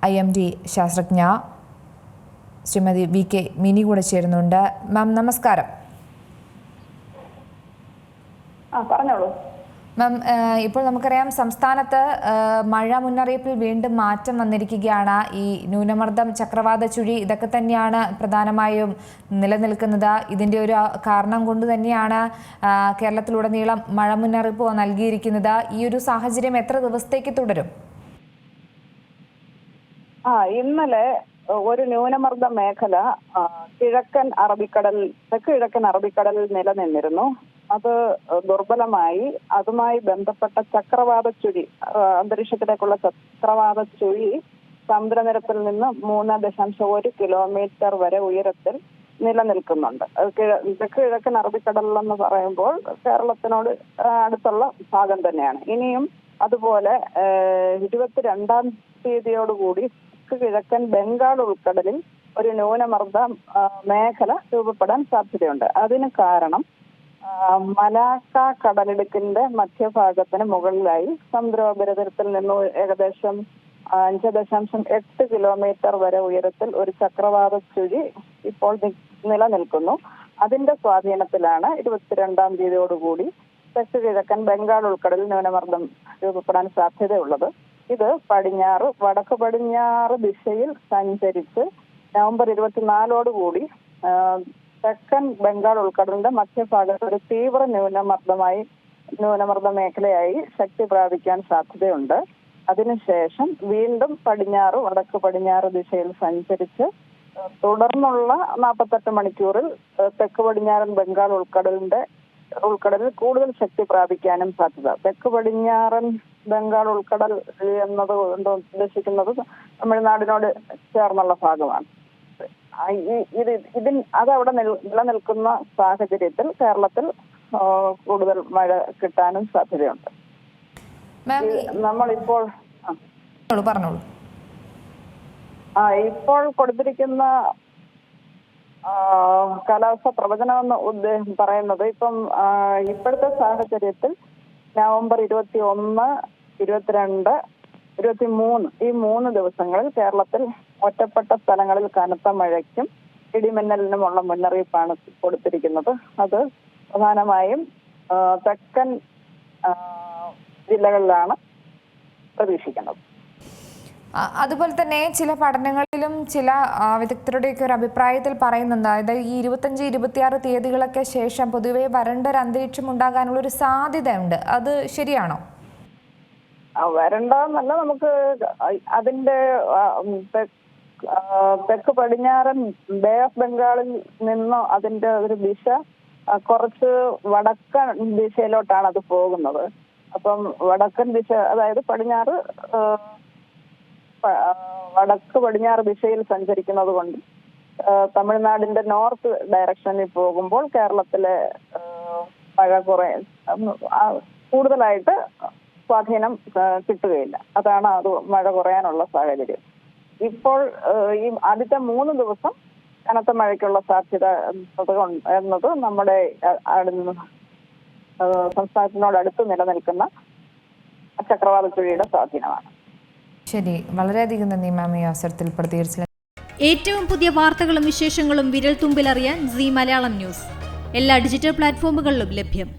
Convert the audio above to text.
IMD ശാസ്ത്രജ്ഞ Shrimati VK mini കൂടെ ചേരുന്നുണ്ട്. മാം നമസ്കാരം. പറഞ്ഞോളൂ മാം, ഇപ്പോൾ നമുക്കറിയാം സംസ്ഥാനത്ത് മഴ മുന്നറിയിപ്പിൽ വീണ്ടും മാറ്റം വന്നിരിക്കുകയാണ്. ഈ ന്യൂനമർദ്ദം, ചക്രവാത ചുഴി ഇതൊക്കെ തന്നെയാണ് പ്രധാനമായും നിലനിൽക്കുന്നത്. ഇതിൻ്റെ ഒരു കാരണം കൊണ്ട് തന്നെയാണ് കേരളത്തിലുടനീളം മഴ മുന്നറിയിപ്പ് നൽകിയിരിക്കുന്നത്. ഈ ഒരു സാഹചര്യം എത്ര ദിവസത്തേക്ക് തുടരും? ഇന്നലെ ഒരു ന്യൂനമർദ്ദ മേഖല തെക്ക് കിഴക്കൻ അറബിക്കടലിൽ നിലനിന്നിരുന്നു. അത് ദുർബലമായി അതുമായി ബന്ധപ്പെട്ട ചക്രവാത ചുഴി, അന്തരീക്ഷത്തിലേക്കുള്ള ചക്രവാത ചുഴി സമുദ്രനിരപ്പിൽ നിന്ന് 3.1 കിലോമീറ്റർ വരെ ഉയരത്തിൽ നിലനിൽക്കുന്നുണ്ട്. തെക്ക് കിഴക്കൻ അറബിക്കടലിൽ എന്ന് പറയുമ്പോൾ കേരളത്തിനോട് അടുത്തുള്ള ഭാഗം തന്നെയാണ്. ഇനിയും അതുപോലെ 22-ാം തീയതിയോടുകൂടി തെക്ക് കിഴക്കൻ ബംഗാൾ ഉൾക്കടലിൽ ഒരു ന്യൂനമർദ്ദ മേഖല രൂപപ്പെടാൻ സാധ്യതയുണ്ട്. അതിന് കാരണം മലാക്ക കടലിടുക്കിന്റെ മധ്യഭാഗത്തിന് മുകളിലായി സമുദ്രോപരിതലത്തിൽ നിന്ന് ഏകദേശം 5.8 കിലോമീറ്റർ വരെ ഉയരത്തിൽ ഒരു ചക്രവാത ചുഴി ഇപ്പോൾ നിലനിൽക്കുന്നു. അതിന്റെ സ്വാധീനത്തിലാണ് 22-ാം തീയതിയോടുകൂടി തെക്ക് കിഴക്കൻ ബംഗാൾ ഉൾക്കടലിൽ ന്യൂനമർദ്ദം രൂപപ്പെടാൻ സാധ്യതയുള്ളത്. ഇത് വടക്ക് പടിഞ്ഞാറ് ദിശയിൽ സഞ്ചരിച്ച് നവംബർ 24 തെക്കൻ ബംഗാൾ ഉൾക്കടലിന്റെ മധ്യഭാഗത്ത് ഒരു തീവ്ര ന്യൂനമർദ്ദ മേഖലയായി ശക്തി പ്രാപിക്കാൻ സാധ്യതയുണ്ട്. അതിനുശേഷം വീണ്ടും വടക്ക് പടിഞ്ഞാറ് ദിശയിൽ സഞ്ചരിച്ച് തുടർന്നുള്ള 48 മണിക്കൂറിൽ തെക്ക് പടിഞ്ഞാറൻ ബംഗാൾ ഉൾക്കടലിൽ കൂടുതൽ ശക്തി പ്രാപിക്കാനും സാധ്യത. തെക്ക് പടിഞ്ഞാറൻ ബംഗാൾ ഉൾക്കടൽ എന്നത് ഉദ്ദേശിക്കുന്നത് തമിഴ്നാടിനോട് ചേർന്നുള്ള ഭാഗമാണ്. അതവിടെ നിലനിൽക്കുന്ന സാഹചര്യത്തിൽ കേരളത്തിൽ കൂടുതൽ മഴ കിട്ടാനും സാധ്യതയുണ്ട്. നമ്മളിപ്പോൾ ഇപ്പോൾ കൊടുത്തിരിക്കുന്ന കാലാവസ്ഥ പ്രവചനമെന്ന് പറയുന്നത് ഇപ്പോഴത്തെ സാഹചര്യത്തിൽ നവംബർ 21, 22, 23 ഈ 3 ദിവസങ്ങളിൽ കേരളത്തിൽ ഒറ്റപ്പെട്ട സ്ഥലങ്ങളിൽ കനത്ത മഴയ്ക്കും ഇടിമിന്നലിനുമുള്ള മുന്നറിയിപ്പാണ് കൊടുത്തിരിക്കുന്നത്. അത് പ്രധാനമായും തെക്കൻ ജില്ലകളിലാണ് പ്രതീക്ഷിക്കുന്നത്. അതുപോലെ തന്നെ ചില പഠനങ്ങളിലും ചില വിദഗ്ധരുടെയൊക്കെ ഒരു അഭിപ്രായത്തിൽ പറയുന്നുണ്ട്, അതായത് ഈ 25, 26 തീയതികളൊക്കെ ശേഷം പൊതുവെ വരണ്ടൊരു അന്തരീക്ഷം ഉണ്ടാകാനുള്ള ഒരു സാധ്യതയുണ്ട്. അത് ശരിയാണോ? വരണ്ടെന്നല്ല, നമുക്ക് അതിന്റെ തെക്ക് പടിഞ്ഞാറൻ ബേ ഓഫ് ബംഗാളിൽ നിന്ന് അതിന്റെ ഒരു ദിശ കുറച്ച് വടക്കൻ ദിശയിലോട്ടാണ് അത് പോകുന്നത്. അപ്പം വടക്കൻ ദിശ, അതായത് വടക്ക് പടിഞ്ഞാറ് ദിശയിൽ സഞ്ചരിക്കുന്നത് കൊണ്ട് തമിഴ്നാടിന്റെ നോർത്ത് ഡയറക്ഷനിൽ പോകുമ്പോൾ കേരളത്തിലെ മഴ കൂടുതലായിട്ട് സ്വാധീനം കിട്ടുകയില്ല. അതാണ് മഴ കുറയാനുള്ള സാഹചര്യം. ഇപ്പോൾ ഈ ആദ്യത്തെ 3 ദിവസം കനത്ത മഴയ്ക്കുള്ള സാധ്യത എന്നത് നമ്മുടെ സംസ്ഥാനത്തിനോടടുത്ത് നിലനിൽക്കുന്ന ചക്രവാത ചുഴിയുടെ സ്വാധീനമാണ്. ശരി, വളരെയധികം നന്ദി മാം ഈ അവസരത്തിൽ പ്രതികരിച്ചത്. ഏറ്റവും പുതിയ വാർത്തകളും വിശേഷങ്ങളും വിരൽ തുമ്പിലറിയാൻ Zee മലയാളം ന്യൂസ് എല്ലാ ഡിജിറ്റൽ പ്ലാറ്റ്ഫോമുകളിലും ലഭ്യം.